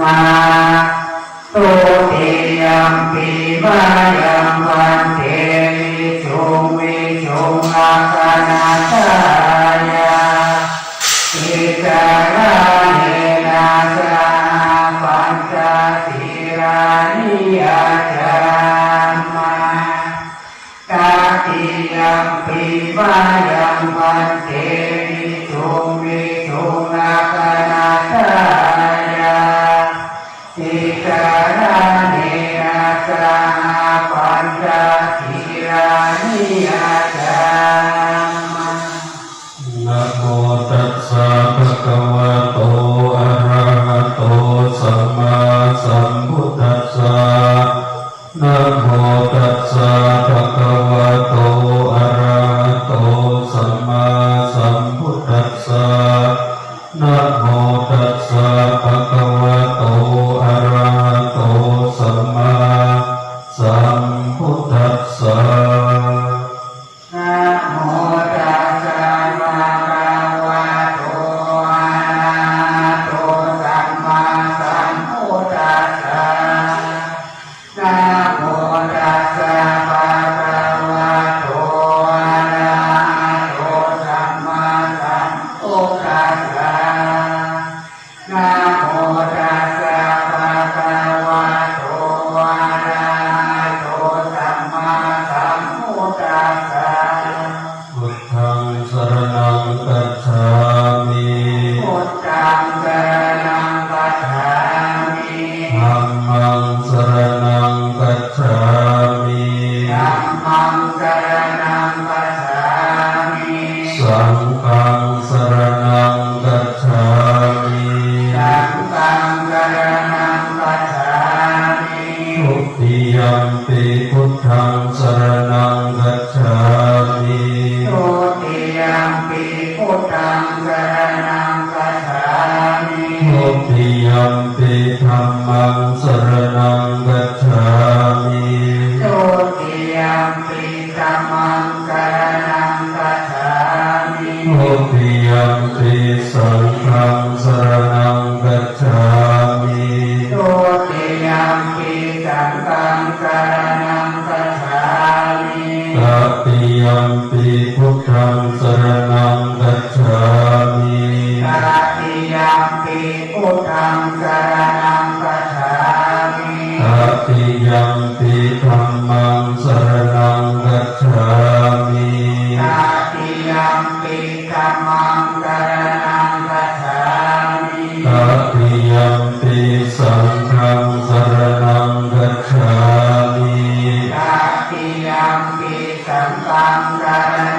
มาตุติยมปิมายังวันเตวิชุงวิชุงอาคานาทายาอิจาราเนนาสาปัญจศีรานิยจามมาตาติยมปิมายังวันเตวิชุงวิชุงอาคานาทายาอิจาราเนนาสาปัญจศีรานิยจามมานะโมตัสสะภะคะวะโตอะระหะโตสัมมาสัมพุทธัสสะนะโมตัสสะภะคะวะโตอะระหะโตสัมมาสัมพุทธัสสะนะโมตัสสะภะคะวะโตอะระหะโตสัมมาสัมพุทธัสสะนะโมตัสสะภะคะวะโตอะระหะโตสัมมาสัมพุทธัสสะนะโมตัสสะภะคะวะโตอะระหะโตสัมมาสัมพุทธัสสะนะโมตัสสะภะคะวะโตอะระหะโตสัมมาสัมพุทธัสสะพุทธังสรณังคัจฉามิพุทธังสรณังคัจฉามิธัมมังสรณังคัจฉามิธัมมังสรณังคัจฉามิสังฆังสรณังคัจฉามิสังฆังสรณังคัจฉามิทุติยัมปิพุทธังสรณังคัจฉามิทุติยัมปิพุทธังสรณังคัจฉามิทุติยัมปิธัมมังสรณังคัจฉามิทุติยัมปิธัมมังสรณังคัจฉามิทุติยัมปิสังฆังสรณังคัจฉามิทุติยัมปิสังฆังสรณังคัจฉามิตติยัมปิพุทธังสรณังคัจฉามิตติยัมปิพุทธังสรณังคัจฉามิตติยัมปิธัมมังสรณังคัจฉามิตติยัมปิธัมมังสรณังคัจฉามิตติยัมปิสังฆังสรณังคัจฉามิตติยัมปิสังฆังสรณ